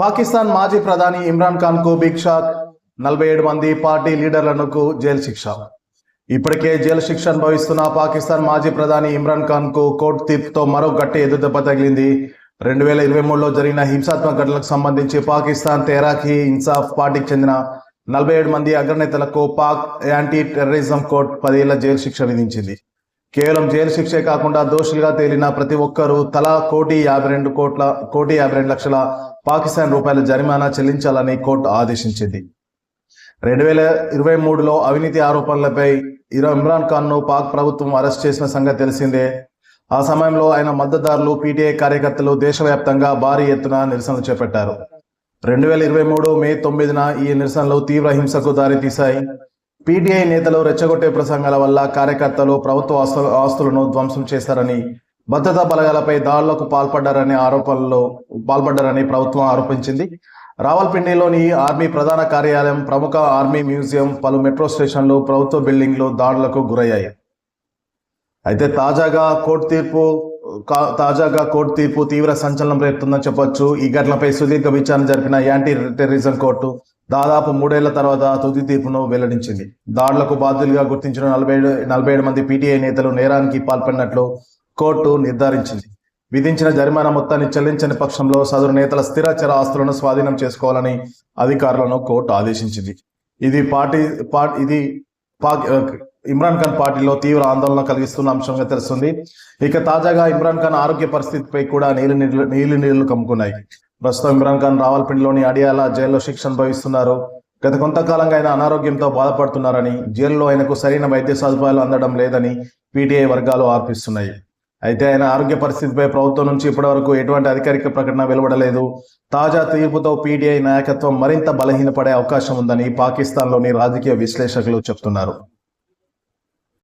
పాకిస్తాన్ మాజీ ప్రధాని ఇమ్రాన్ ఖాన్ కు బిగ్ షాక్. 47 మంది పార్టీ లీడర్లకు జైలు శిక్ష. ఇప్పటికే జైలు శిక్ష అనుభవిస్తున్న పాకిస్తాన్ మాజీ ప్రధాని ఇమ్రాన్ ఖాన్ కు కోర్టు తీర్పుతో మరో గట్టి ఎదురుదెబ్బ తగిలింది. 2023లో జరిగిన హింసాత్మక ఘటనలకు సంబంధించి పాకిస్తాన్ తెహ్రీక్ ఇన్సాఫ్ పార్టీకి చెందిన 47 మంది అగ్రనేతలకు పాక్ యాంటీ టెర్రరిజం కోర్టు 10 ఏళ్ల జైలు శిక్ష విధించింది. కేవలం జైలు శిక్షే కాకుండా దోషులుగా తేలిన ప్రతి ఒక్కరూ తలా ₹1,52,00,000 పాకిస్తాన్ రూపాయల జరిమానా చెల్లించాలని కోర్టు ఆదేశించింది. 2023లో అవినీతి ఆరోపణలపై ఇమ్రాన్ ఖాన్ ను పాక్ ప్రభుత్వం అరెస్ట్ చేసిన సంగతి తెలిసిందే. ఆ సమయంలో ఆయన మద్దతుదారులు పీటీఐ కార్యకర్తలు దేశవ్యాప్తంగా భారీ ఎత్తున నిరసనలు చేపట్టారు. 2023 మే 9న ఈ నిరసనలు తీవ్ర హింసకు దారితీశాయి. పీటీఐ నేతలు రెచ్చగొట్టే ప్రసంగాల వల్ల కార్యకర్తలు ప్రభుత్వ ఆస్తులను ధ్వంసం చేశారని, భద్రతా బలగాలపై దాడులకు పాల్పడ్డారని ప్రభుత్వం ఆరోపించింది. రావల్పిండిలోని ఆర్మీ ప్రధాన కార్యాలయం, ప్రముఖ ఆర్మీ మ్యూజియం, పలు మెట్రో స్టేషన్లు, ప్రభుత్వ బిల్డింగ్లు దాడులకు గురయ్యాయి. అయితే తాజాగా కోర్టు తీర్పు తీవ్ర సంచలనం రేపుతుందని చెప్పొచ్చు. ఈ ఘటనపై సుదీర్ఘ విచారణ జరిపిన యాంటీ టెర్రరిజం కోర్టు దాదాపు 3 ఏళ్ల తర్వాత తుది తీర్పును వెల్లడించింది. దాడులకు బాధ్యులుగా గుర్తించిన 47 మంది పీటీఐ నేతలు నేరానికి పాల్పడినట్లు కోర్టు నిర్ధారించింది. విధించిన జరిమానా మొత్తాన్ని చెల్లించని పక్షంలో సదరు నేతల స్థిరచర ఆస్తులను స్వాధీనం చేసుకోవాలని అధికారులను కోర్టు ఆదేశించింది. ఇది ఇమ్రాన్ ఖాన్ పార్టీలో తీవ్ర ఆందోళన కలిగిస్తున్న అంశంగా తెలుస్తుంది. ఇక తాజాగా ఇమ్రాన్ ఖాన్ ఆరోగ్య పరిస్థితిపై కూడా నీళ్లు కమ్ముకున్నాయి. ప్రస్తుతం ఇమ్రాన్ ఖాన్ రావల్పిండిలోని అడియాల జైల్లో శిక్ష అనుభవిస్తున్నారు. గత కొంతకాలంగా ఆయన అనారోగ్యంతో బాధపడుతున్నారని, జైల్లో ఆయనకు సరైన వైద్య సదుపాయాలు అందడం లేదని పీటీఐ వర్గాలు ఆరోపిస్తున్నాయి. అయితే ఆయన ఆరోగ్య పరిస్థితిపై ప్రభుత్వం నుంచి ఇప్పటివరకు ఎటువంటి అధికారిక ప్రకటన వెలువడలేదు. తాజా తీర్పుతో పీటీఐ నాయకత్వం మరింత బలహీనపడే అవకాశం ఉందని పాకిస్తాన్లోని రాజకీయ విశ్లేషకులు చెబుతున్నారు.